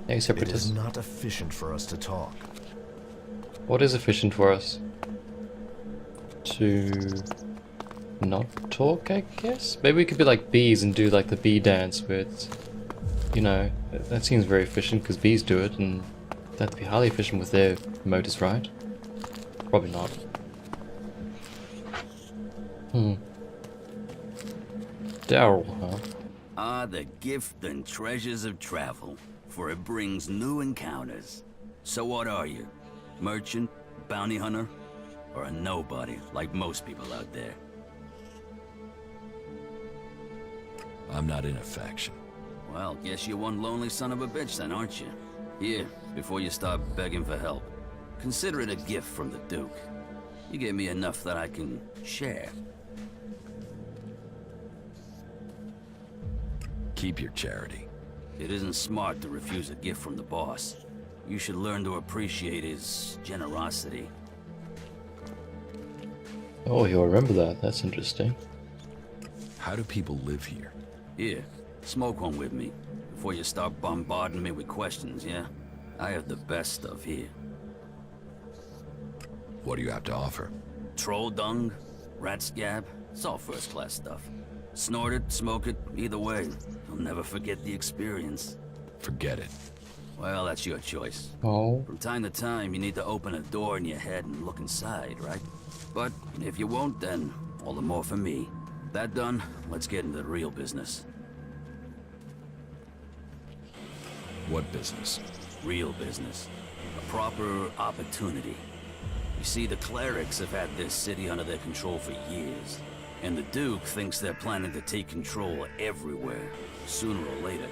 Hey, It is separatists. not efficient for us to talk. What is efficient for us? To not talk, I guess? Maybe we could be like bees and do like the bee dance with, you know, that seems very efficient because bees do it and that'd be highly efficient with their motors, right? Probably not. Daryl, huh? Ah, the gift and treasures of travel, for it brings new encounters. So what are you? Merchant? Bounty hunter? Or a nobody, like most people out there? I'm not in a faction. Well, guess you're one lonely son of a bitch then, aren't you? Here, before you start begging for help, consider it a gift from the Duke. You gave me enough that I can share. Keep your charity. It isn't smart to refuse a gift from the boss. You should learn to appreciate his generosity. Oh, he'll remember that. That's interesting. How do people live here? Here, smoke one with me, before you start bombarding me with questions, yeah? I have the best stuff here. What do you have to offer? Troll dung, rat scab, it's all first-class stuff. Snort it, smoke it, either way, you'll never forget the experience. Forget it. Well, that's your choice. Oh. From time to time, you need to open a door in your head and look inside, right? But if you won't, then all the more for me. That done, let's get into the real business. What business? Real business. A proper opportunity. You see, the clerics have had this city under their control for years. And the Duke thinks they're planning to take control everywhere, sooner or later.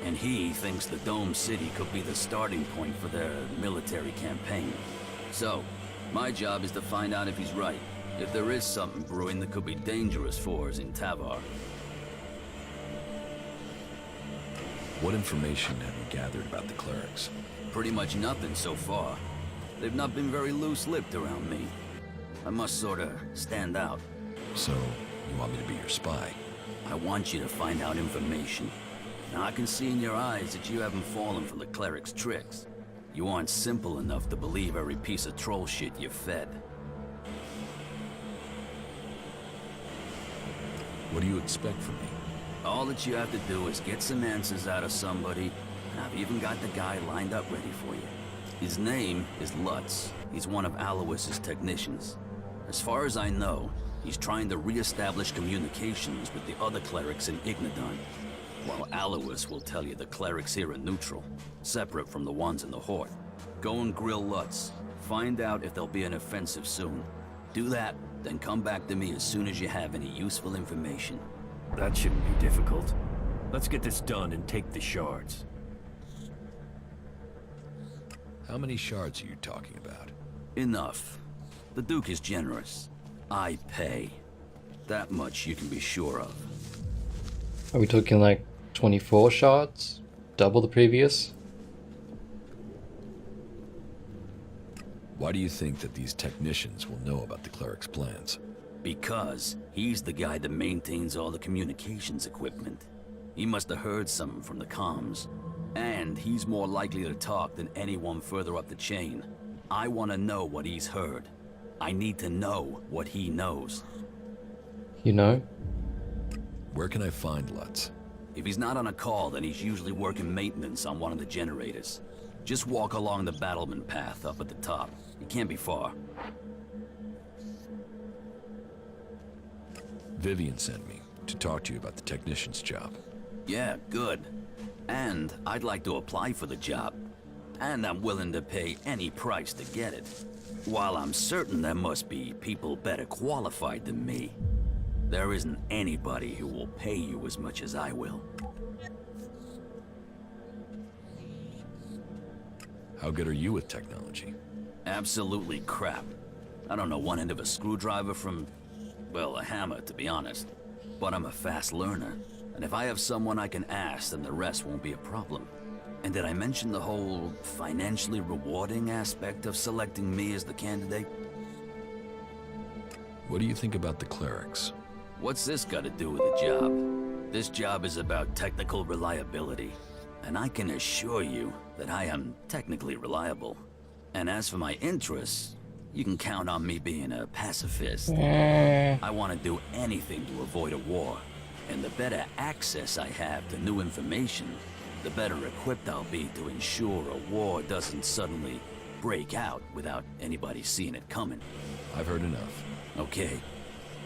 And he thinks the Dome City could be the starting point for their military campaign. So, my job is to find out if he's right. If there is something brewing that could be dangerous for us in Tavar. What information have you gathered about the clerics? Pretty much nothing so far. They've not been very loose-lipped around me. I must sorta stand out. So, you want me to be your spy? I want you to find out information. Now I can see in your eyes that you haven't fallen for the cleric's tricks. You aren't simple enough to believe every piece of troll shit you're fed. What do you expect from me? All that you have to do is get some answers out of somebody, and I've even got the guy lined up ready for you. His name is Lutz. He's one of Alois's technicians. As far as I know, he's trying to re-establish communications with the other clerics in Ignadon. While Alois will tell you the clerics here are neutral, separate from the ones in the Horde. Go and grill Lutz. Find out if there'll be an offensive soon. Do that, then come back to me as soon as you have any useful information. That shouldn't be difficult. Let's get this done and take the shards. How many shards are you talking about? Enough. The Duke is generous. I pay. That much you can be sure of. Are we talking like 24 shots? Double the previous? Why do you think that these technicians will know about the cleric's plans? Because he's the guy that maintains all the communications equipment. He must have heard something from the comms. And he's more likely to talk than anyone further up the chain. I want to know what he's heard. I need to know what he knows. You know? Where can I find Lutz? If he's not on a call, then he's usually working maintenance on one of the generators. Just walk along the battlement path up at the top. It can't be far. Vivian sent me to talk to you about the technician's job. Yeah, good. And I'd like to apply for the job. And I'm willing to pay any price to get it. While I'm certain there must be people better qualified than me, there isn't anybody who will pay you as much as I will. How good are you with technology? Absolutely crap. I don't know one end of a screwdriver from, well, a hammer, to be honest. But I'm a fast learner. And if I have someone I can ask, then the rest won't be a problem. And did I mention the whole financially rewarding aspect of selecting me as the candidate? What do you think about the clerics? What's this got to do with the job? This job is about technical reliability. and I can assure you that I am technically reliable. And as for my interests, you can count on me being a pacifist. I want to do anything to avoid a war, and the better access I have to new information, the better equipped I'll be to ensure a war doesn't suddenly break out without anybody seeing it coming. I've heard enough. Okay.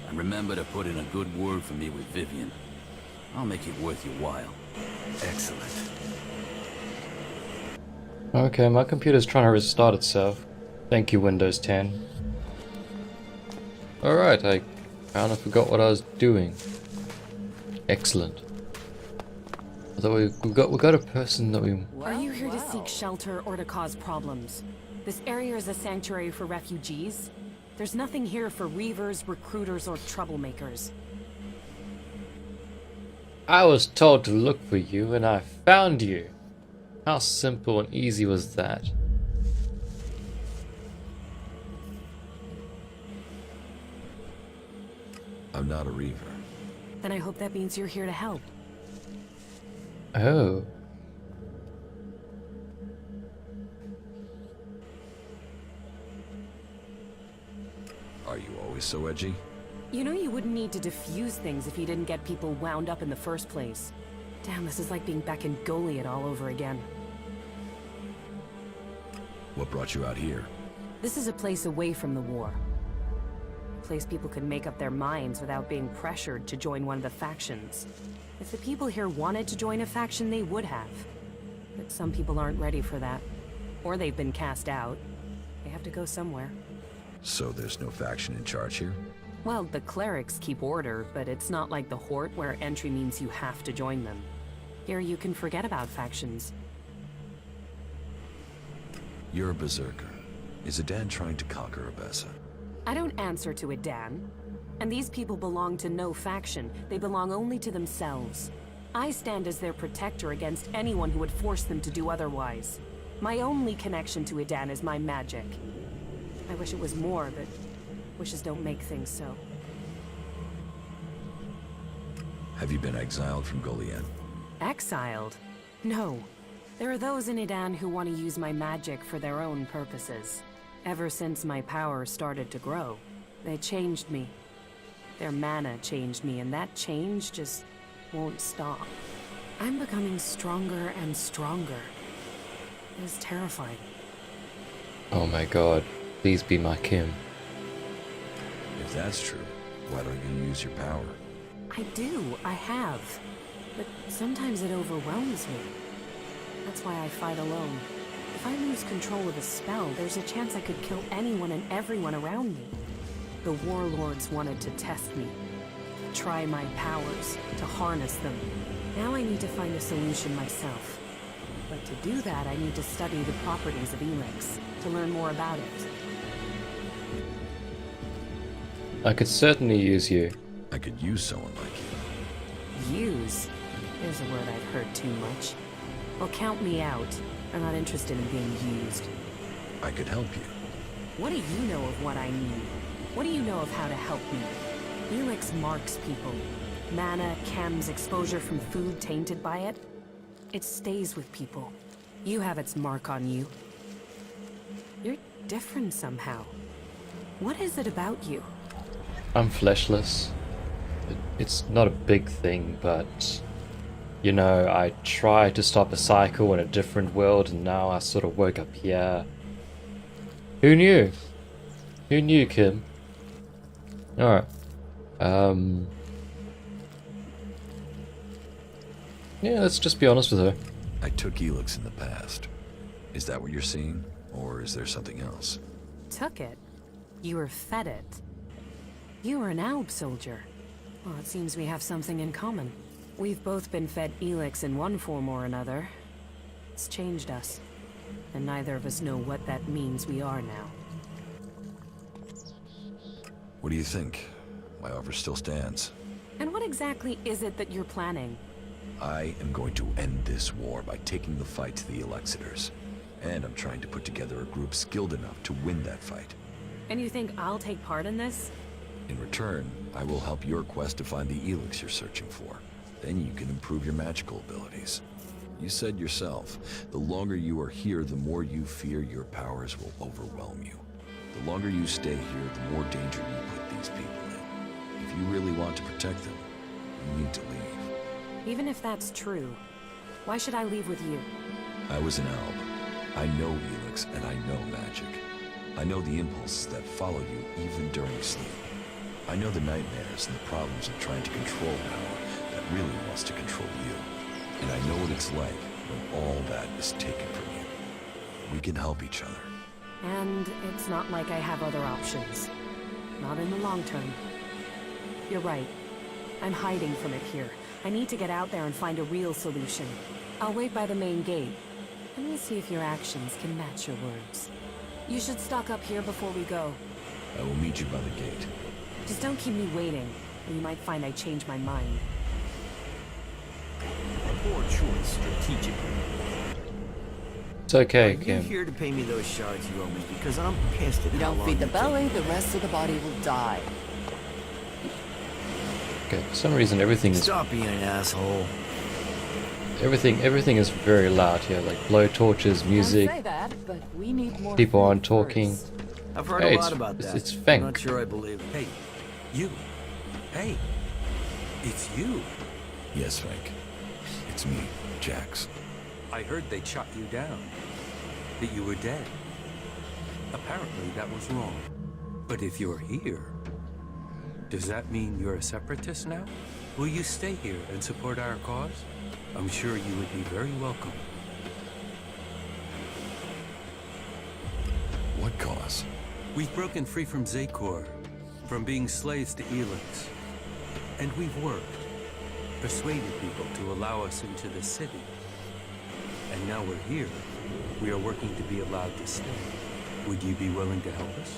And remember to put in a good word for me with Vivian. I'll make it worth your while. Excellent. Okay, my computer's trying to restart itself. Thank you, Windows 10. Alright, I kind of forgot what I was doing. Excellent. Although we got a person that we... Are you here to seek shelter or to cause problems? This area is a sanctuary for refugees. There's nothing here for reavers, recruiters, or troublemakers. I was told to look for you, and I found you. How simple and easy was that? I'm not a reaver. Then I hope that means you're here to help. Oh. Are you always so edgy? You know you wouldn't need to diffuse things if you didn't get people wound up in the first place. Damn, this is like being back in Goliath all over again. What brought you out here? This is a place away from the war. A place people can make up their minds without being pressured to join one of the factions. If the people here wanted to join a faction, they would have. But some people aren't ready for that. Or they've been cast out. They have to go somewhere. So there's no faction in charge here? Well, the clerics keep order, but it's not like the Horde where entry means you have to join them. Here you can forget about factions. You're a berserker. Is Adan trying to conquer Abessa? I don't answer to Adan. And these people belong to no faction. They belong only to themselves. I stand as their protector against anyone who would force them to do otherwise. My only connection to Adan is my magic. I wish it was more, but wishes don't make things so. Have you been exiled from Goliath? Exiled? No. There are those in Adan who want to use my magic for their own purposes. Ever since my power started to grow, they changed me. Their mana changed me, and that change just won't stop. I'm becoming stronger and stronger. It is terrifying. Oh my god. Please be my Kim. If that's true, why don't you use your power? I do, I have. But sometimes it overwhelms me. That's why I fight alone. If I lose control of a spell, there's a chance I could kill anyone and everyone around me. The warlords wanted to test me, try my powers, to harness them. Now I need to find a solution myself. But to do that, I need to study the properties of Elex, to learn more about it. I could certainly use you. I could use someone like you. Use? There's a word I've heard too much. Well, count me out. I'm not interested in being used. I could help you. What do you know of what I need? What do you know of how to help me? Elex marks people. Mana, chems, exposure from food tainted by it. It stays with people. You have its mark on you. You're different somehow. What is it about you? I'm fleshless. It's not a big thing, but... You know, I tried to stop a cycle in a different world, and now I sort of woke up here. Who knew? Who knew, Kim? Alright. Yeah, let's just be honest with her. I took Elex in the past. Is that what you're seeing? Or is there something else? Took it? You were fed it? You were an Alb soldier. Well, it seems we have something in common. We've both been fed Elex in one form or another. It's changed us. And neither of us know what that means we are now. What do you think? My offer still stands. And what exactly is it that you're planning? I am going to end this war by taking the fight to the Elexitors. And I'm trying to put together a group skilled enough to win that fight. And you think I'll take part in this? In return, I will help your quest to find the Elex you're searching for. Then you can improve your magical abilities. You said yourself, the longer you are here, the more you fear your powers will overwhelm you. The longer you stay here, the more danger you put these people in. If you really want to protect them, you need to leave. Even if that's true, why should I leave with you? I was an Alb. I know Elex and I know magic. I know the impulses that follow you even during sleep. I know the nightmares and the problems of trying to control power that really wants to control you. And I know what it's like when all that is taken from you. We can help each other. And it's not like I have other options. Not in the long term. You're right. I'm hiding from it here. I need to get out there and find a real solution. I'll wait by the main gate. Let me see if your actions can match your words. You should stock up here before we go. I will meet you by the gate. Just don't keep me waiting, or you might find I changed my mind. A poor choice strategically. It's okay, Are you Kim. here to pay me those shards you owe me? Because I'm pissed at You how don't long feed the you belly, the rest of the body will die. Okay, for some reason everything took. is Stop being an asshole. everything is very loud here, like blow torches, music. I say that, but we need more people food aren't talking. first. I've heard Hey, a lot about that. it's I'm Feng. not sure I believe it. Hey, you. Hey, it's you. Yes, Frank. It's me, Jax. I heard they shot you down. That you were dead. Apparently that was wrong. But if you're here, does that mean you're a separatist now? Will you stay here and support our cause? I'm sure you would be very welcome. What cause? We've broken free from Zakor, from being slaves to Elex. And we've worked, persuaded people to allow us into the city. And now we're here. We are working to be allowed to stay. Would you be willing to help us?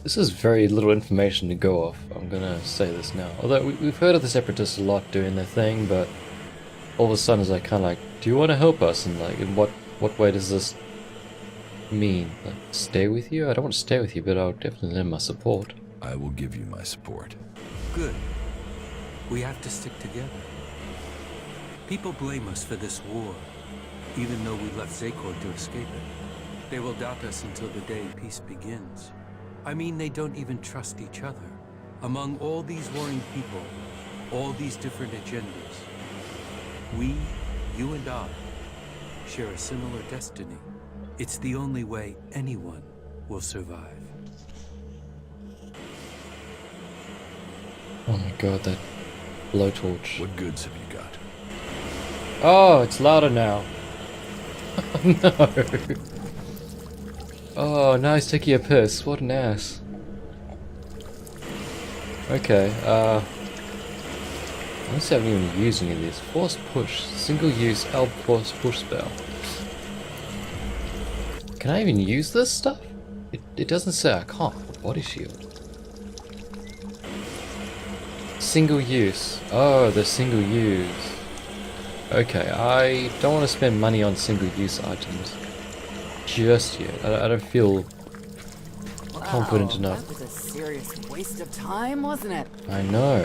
This is very little information to go off, I'm gonna say this now. Although we've heard of the Separatists a lot doing their thing, but all of a sudden it's like kind of like, do you want to help us? And like, in what way does this mean? Like, stay with you? I don't want to stay with you, but I'll definitely lend my support. I will give you my support. Good. We have to stick together. People blame us for this war, even though we left Zakor to escape it. They will doubt us until the day peace begins. I mean, they don't even trust each other. Among all these warring people, all these different agendas, we, you and I, share a similar destiny. It's the only way anyone will survive. Oh my god, that blowtorch. What goods have you got? Oh, it's louder now. No. Oh, now he's taking a piss. What an ass. Okay, honestly, I haven't even used any of these. Force push. Single use Elb force push spell. Can I even use this stuff? It doesn't say I can't. Body shield. Single use. Oh, the single use. Okay, I don't want to spend money on single use items just yet. I don't feel confident enough. That was a serious waste of time, wasn't it? I know.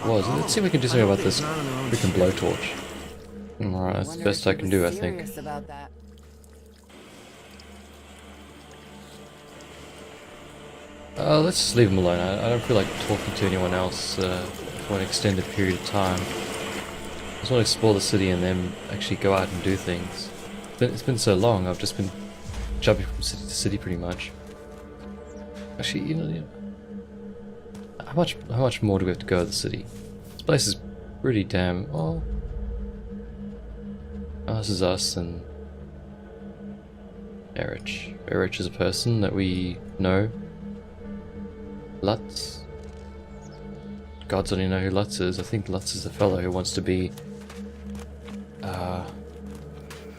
It was. Let's see if we can do something about this freaking blowtorch. Alright, that's the Wonder best if I he can was do, I think. serious about that. Let's just leave him alone. I don't feel like talking to anyone else for an extended period of time. I just want to explore the city and then actually go out and do things. It's been so long, I've just been jumping from city to city pretty much. Actually, you know, how much more do we have to go to the city? This place is pretty damn... Oh, this is us and... Erich. Erich is a person that we know. Lutz? Gods only know who Lutz is. I think Lutz is a fellow who wants to be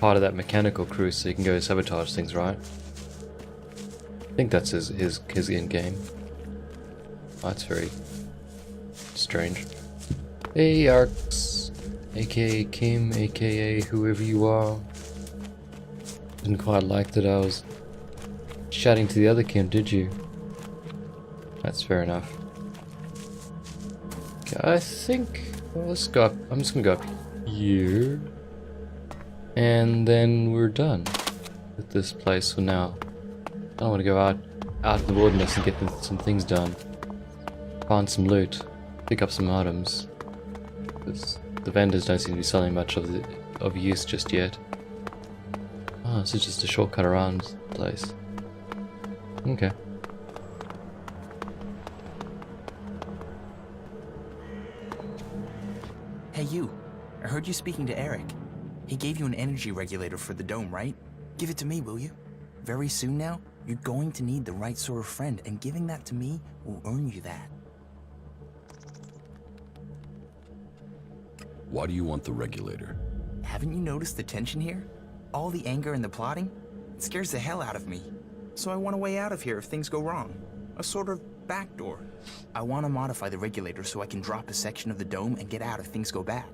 part of that mechanical crew so he can go sabotage things, right? I think that's his end game. Oh, that's very strange. Hey Arx, aka Kim, aka whoever you are. Didn't quite like that I was chatting to the other Kim, did you? That's fair enough. Okay, I think... Well, let's go up. I'm just gonna go up here. And then we're done with this place for now. I don't want to go out in the wilderness and get some things done. Find some loot. Pick up some items. Because the vendors don't seem to be selling much of use just yet. Oh, this is just a shortcut around the place. Okay. Hey you, I heard you speaking to Eric. He gave you an energy regulator for the dome, right? Give it to me, will you? Very soon now, you're going to need the right sort of friend, and giving that to me will earn you that. Why do you want the regulator? Haven't you noticed the tension here? All the anger and the plotting? It scares the hell out of me. So I want a way out of here if things go wrong. A sort of backdoor. I want to modify the regulator so I can drop a section of the dome and get out if things go bad.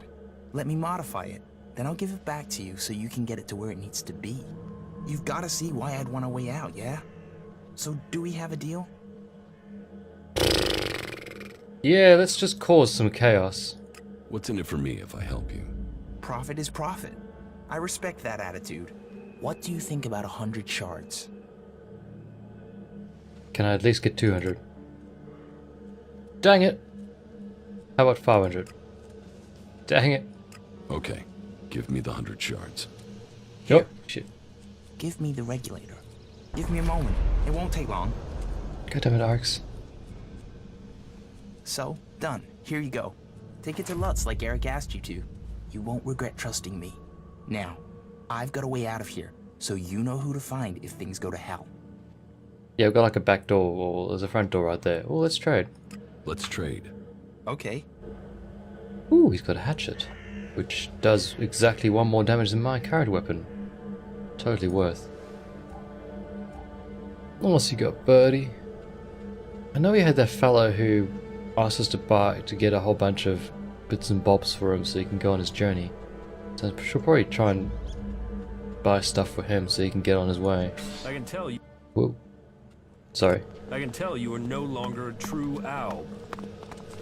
Let me modify it. Then I'll give it back to you so you can get it to where it needs to be. You've got to see why I'd want a way out, yeah? So do we have a deal? Yeah, let's just cause some chaos. What's in it for me if I help you? Profit is profit. I respect that attitude. What do you think about 100 shards? Can I at least get 200? Dang it! How about 500? Dang it! Okay, give me the 100 shards. Yep. Shit. Give me the regulator. Give me a moment. It won't take long. God damn it, Arx. So, done. Here you go. Take it to Lutz like Eric asked you to. You won't regret trusting me. Now, I've got a way out of here, so you know who to find if things go to hell. Yeah, we've got like a back door, or there's a front door right there. Oh, let's trade. Let's trade. Okay. Ooh, he's got a hatchet, which does exactly 1 more damage than my current weapon. Totally worth. What else you got, birdie? I know we had that fellow who asked us to get a whole bunch of bits and bobs for him so he can go on his journey. So I should probably try and buy stuff for him so he can get on his way. I can tell you. Whoa. Sorry. I can tell you are no longer a true owl.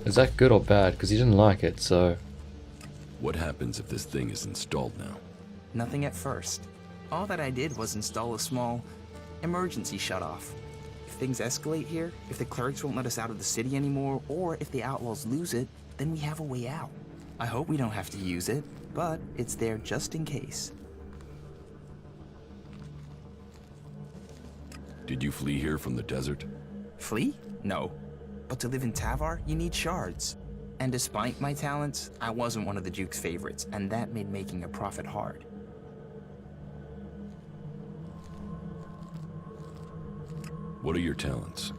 Is that good or bad? Because he didn't like it, so... What happens if this thing is installed now? Nothing at first. All that I did was install a small emergency shutoff. If things escalate here, if the clerics won't let us out of the city anymore, or if the outlaws lose it, then we have a way out. I hope we don't have to use it, but it's there just in case. Did you flee here from the desert? Flee? No. But to live in Tavar, you need shards. And despite my talents, I wasn't one of the Duke's favorites, and that made making a profit hard. What are your talents?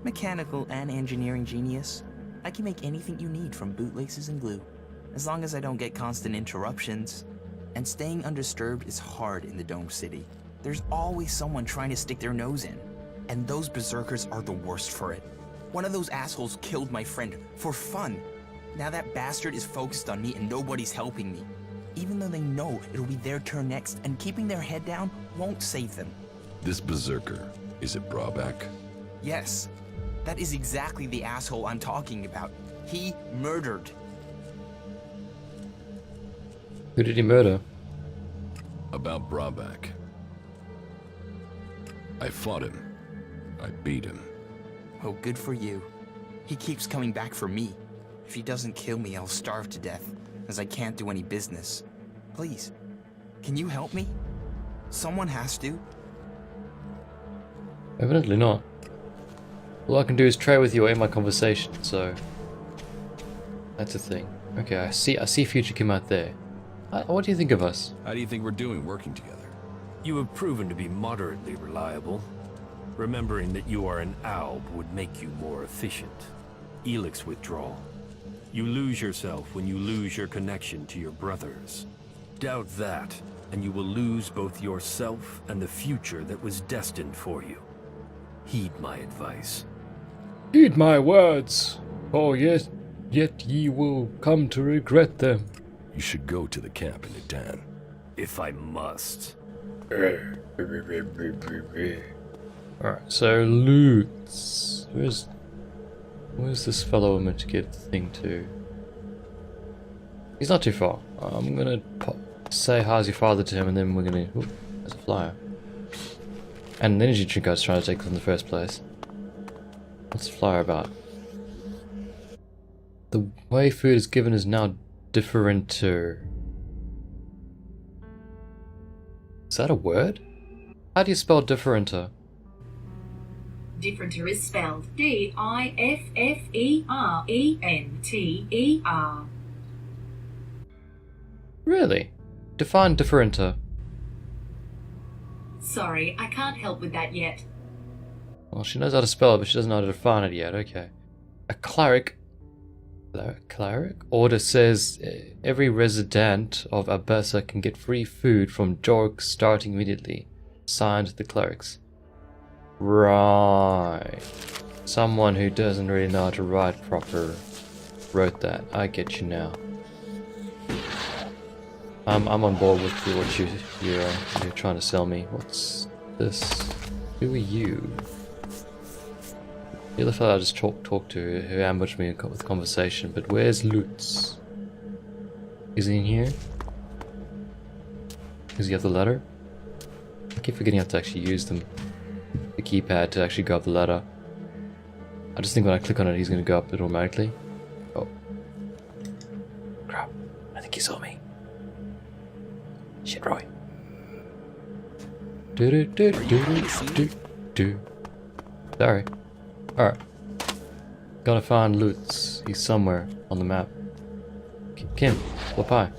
Mechanical and engineering genius. I can make anything you need from bootlaces and glue, as long as I don't get constant interruptions. And staying undisturbed is hard in the Dome City. There's always someone trying to stick their nose in. And those berserkers are the worst for it. One of those assholes killed my friend for fun. Now that bastard is focused on me and nobody's helping me. Even though they know it'll be their turn next, and keeping their head down won't save them. This berserker, is it Brabeck? Yes, that is exactly the asshole I'm talking about. He murdered. Who did he murder? About Brabeck. I fought him. I beat him. Oh, good for you. He keeps coming back for me. If he doesn't kill me, I'll starve to death, as I can't do any business. Please, can you help me? Someone has to. Evidently not. All I can do is trade with you or end my conversation, so... That's a thing. Okay, I see Future Kim out there. What do you think of us? How do you think we're doing working together? You have proven to be moderately reliable. Remembering that you are an owl would make you more efficient. Elex withdrawal. You lose yourself when you lose your connection to your brothers. Doubt that, and you will lose both yourself and the future that was destined for you. Heed my advice. Heed my words, or yet ye will come to regret them. You should go to the camp in Idan. If I must. Alright, so loot. Where's Where's this fellow meant to get the thing to? He's not too far. I'm gonna say how's your father to him, and then we're gonna... Ooh, there's a flyer. And an energy drink I was trying to take in the first place. What's the flyer about? The way food is given is now differenter. Is that a word? How do you spell differenter? Differenter is spelled D-I-F-F-E-R-E-N-T-E-R. Really? Define differenter. Sorry, I can't help with that yet. Well, she knows how to spell it, but she doesn't know how to define it yet. Okay. A cleric order says every resident of Abessa can get free food from Jorg starting immediately. Signed, the clerics. Right. Someone who doesn't really know how to write proper wrote that. I get you now. I'm on board with what you're trying to sell me. What's this? Who are you? The other fellow I just talked to, who ambushed me with conversation, but where's Lutz? Is he in here? Does he have the letter? I keep forgetting I have to actually use the keypad to actually go up the ladder. I just think when I click on it, he's going to go up it automatically. Oh. Crap. I think he saw me. Shit, Roy. Sorry. Alright. Gotta find Lutz. He's somewhere on the map. Kim, flip high.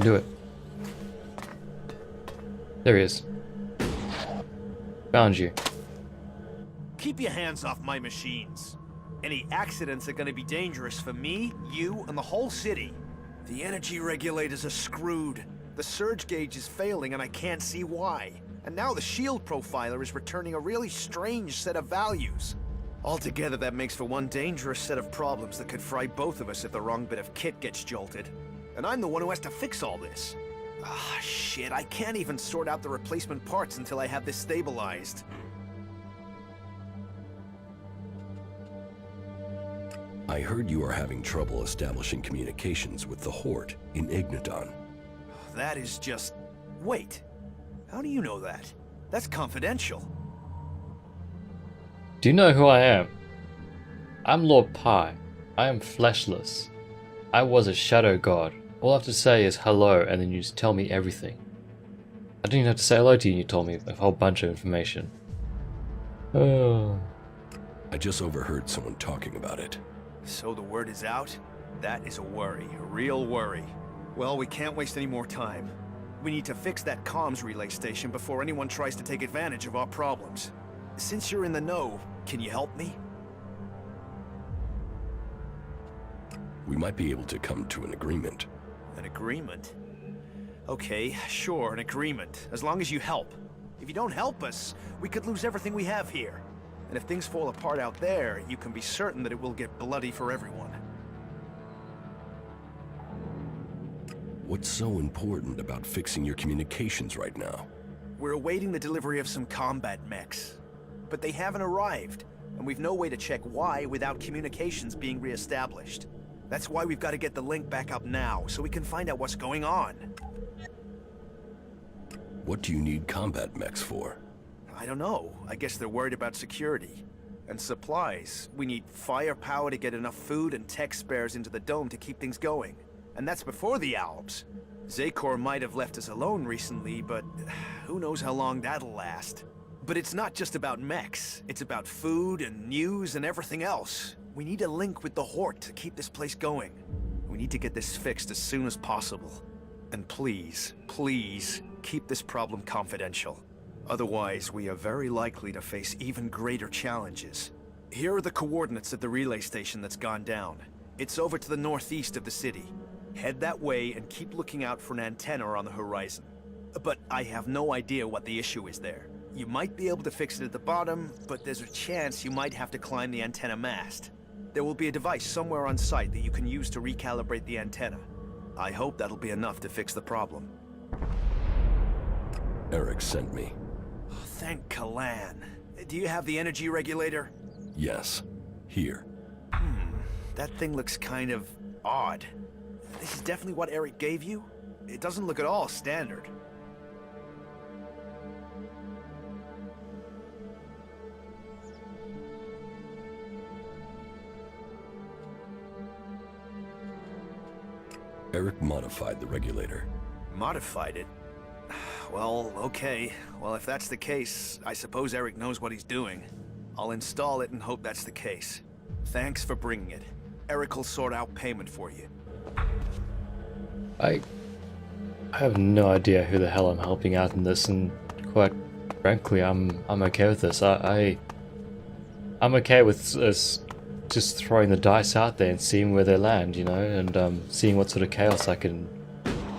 Do it. There he is. Found you. Keep your hands off my machines. Any accidents are gonna be dangerous for me, you, and the whole city. The energy regulators are screwed. The surge gauge is failing and I can't see why. And now the shield profiler is returning a really strange set of values. Altogether, that makes for one dangerous set of problems that could fry both of us if the wrong bit of kit gets jolted. And I'm the one who has to fix all this. Ah, shit, I can't even sort out the replacement parts until I have this stabilized. I heard you are having trouble establishing communications with the Horde in Igniton. That is just... Wait. How do you know that? That's confidential. Do you know who I am? I'm Lord Pi. I am fleshless. I was a shadow god. All I have to say is hello and then you just tell me everything. I didn't even have to say hello to you and you told me a whole bunch of information. Oh. I just overheard someone talking about it. So the word is out? That is a worry, a real worry. Well, we can't waste any more time. We need to fix that comms relay station before anyone tries to take advantage of our problems. Since you're in the know, can you help me? We might be able to come to an agreement. An agreement? Okay, sure, an agreement. As long as you help. If you don't help us, we could lose everything we have here. And if things fall apart out there, you can be certain that it will get bloody for everyone. What's so important about fixing your communications right now? We're awaiting the delivery of some combat mechs. But they haven't arrived, and we've no way to check why without communications being re-established. That's why we've got to get the link back up now, so we can find out what's going on. What do you need combat mechs for? I don't know. I guess they're worried about security. And supplies. We need firepower to get enough food and tech spares into the dome to keep things going. And that's before the Alps. Zakor might have left us alone recently, but who knows how long that'll last. But it's not just about mechs. It's about food and news and everything else. We need a link with the Horde to keep this place going. We need to get this fixed as soon as possible. And please, please, keep this problem confidential. Otherwise, we are very likely to face even greater challenges. Here are the coordinates of the relay station that's gone down. It's over to the northeast of the city. Head that way and keep looking out for an antenna on the horizon. But I have no idea what the issue is there. You might be able to fix it at the bottom, but there's a chance you might have to climb the antenna mast. There will be a device somewhere on site that you can use to recalibrate the antenna. I hope that'll be enough to fix the problem. Eric sent me. Thank Kalan. Do you have the energy regulator? Yes. Here. that thing looks kind of odd. This is definitely what Eric gave you? It doesn't look at all standard. Eric modified the regulator. Modified it? Well, okay. Well, if that's the case, I suppose Eric knows what he's doing. I'll install it and hope that's the case. Thanks for bringing it. Eric will sort out payment for you. I have no idea who the hell I'm helping out in this, and quite frankly, I'm okay with this. I'm okay with us just throwing the dice out there and seeing where they land, you know, and seeing what sort of chaos I can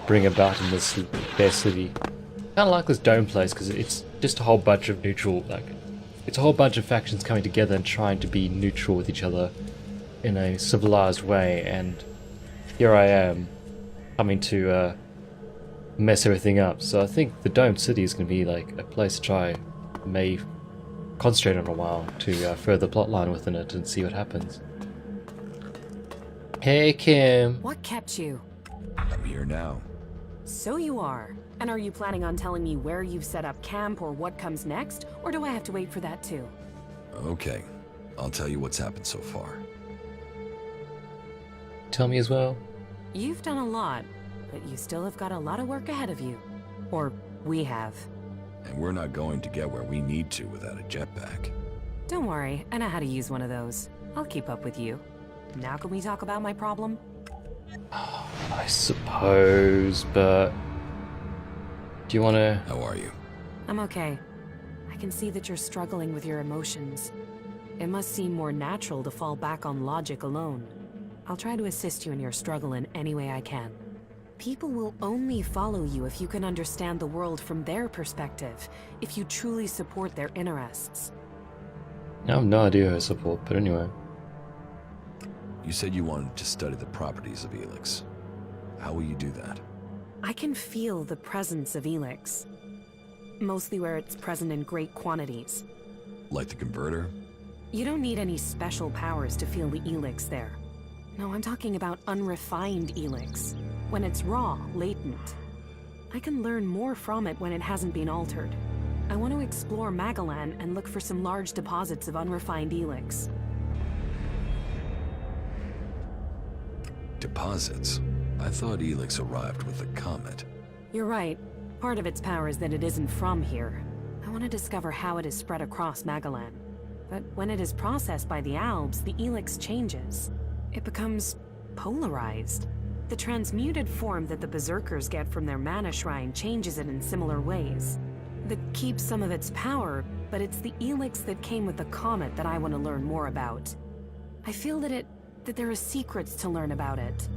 bring about in this fair city. Kind of like this dome place, because it's just a whole bunch of neutral, like, it's a whole bunch of factions coming together and trying to be neutral with each other in a civilized way, and here I am coming to mess everything up. So I think the domed city is going to be like a place to try may concentrate on a while to further plotline within it and see what happens. Hey Kim! What kept you? I'm here now. So you are. And are you planning on telling me where you've set up camp or what comes next? Or do I have to wait for that too? Okay, I'll tell you what's happened so far. Tell me as well. You've done a lot, but you still have got a lot of work ahead of you. Or we have. And we're not going to get where we need to without a jetpack. Don't worry, I know how to use one of those. I'll keep up with you. Now can we talk about my problem? I suppose, but... Do you want to... How are you? I'm okay. I can see that you're struggling with your emotions. It must seem more natural to fall back on logic alone. I'll try to assist you in your struggle in any way I can. People will only follow you if you can understand the world from their perspective, if you truly support their interests. I have no idea her support, but anyway. You said you wanted to study the properties of Elex. How will you do that? I can feel the presence of Elex. Mostly where it's present in great quantities. Like the converter? You don't need any special powers to feel the Elex there. No, I'm talking about unrefined Elex. When it's raw, latent. I can learn more from it when it hasn't been altered. I want to explore Magalan and look for some large deposits of unrefined Elex. Deposits? I thought Elex arrived with the comet. You're right. Part of its power is that it isn't from here. I want to discover how it is spread across Magalan. But when it is processed by the Albs, the Elex changes. It becomes polarized. The transmuted form that the Berserkers get from their mana shrine changes it in similar ways. That keeps some of its power, but it's the Elex that came with the comet that I want to learn more about. I feel that there are secrets to learn about it.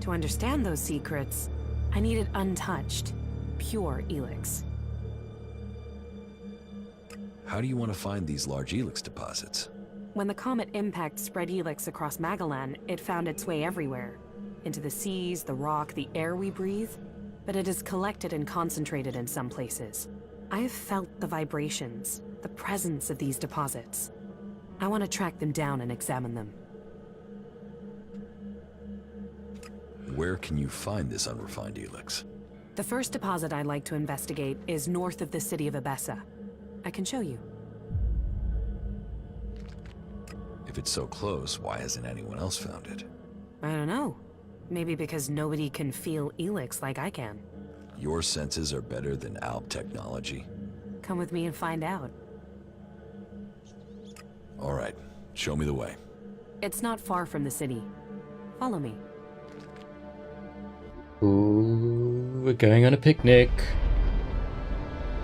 To understand those secrets, I need it untouched, pure Elex. How do you want to find these large Elex deposits? When the comet impact spread Elex across Magalan, it found its way everywhere. Into the seas, the rock, the air we breathe. But it is collected and concentrated in some places. I have felt the vibrations, the presence of these deposits. I want to track them down and examine them. Where can you find this unrefined Elex? The first deposit I'd like to investigate is north of the city of Abessa. I can show you. If it's so close, why hasn't anyone else found it? I don't know. Maybe because nobody can feel Elex like I can. Your senses are better than Alb technology? Come with me and find out. All right, show me the way. It's not far from the city. Follow me. Ooh, we're going on a picnic.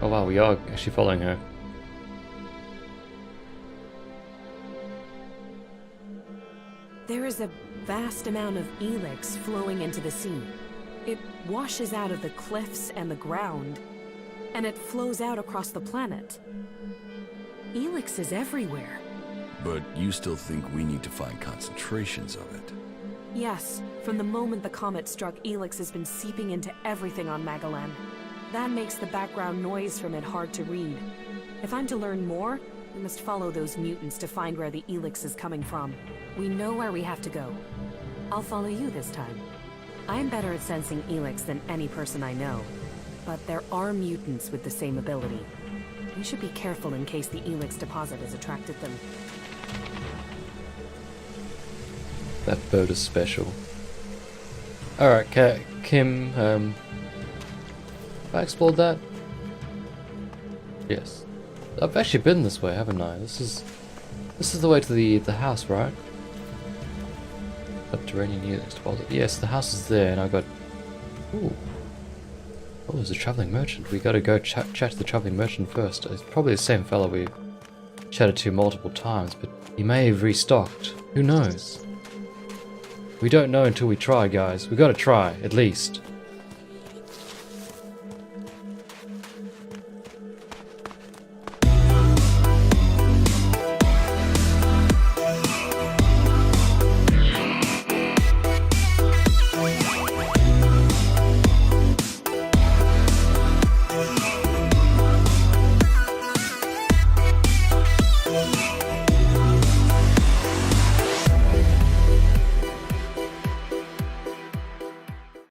Oh wow, we are actually following her. There is a vast amount of Elex flowing into the sea. It washes out of the cliffs and the ground, and it flows out across the planet. Elex is everywhere. But you still think we need to find concentrations of it? Yes, from the moment the comet struck, Elex has been seeping into everything on Magalan. That makes the background noise from it hard to read. If I'm to learn more, We must follow those mutants to find where the Elex is coming from. We know where we have to go. I'll follow you this time. I am better at sensing Elex than any person I know, but there are mutants with the same ability. We should be careful in case the Elex deposit has attracted them. That boat is special. Alright, Kim, have I explored that? Yes. I've actually been this way, haven't I? This is the way to the house, right? Subterranean Elex deposit. Yes, the house is there, and I got... Ooh. Oh, there's a traveling merchant. We gotta go chat to the traveling merchant first. It's probably the same fellow we chatted to multiple times, but he may have restocked. Who knows? We don't know until we try, guys. We gotta try, at least.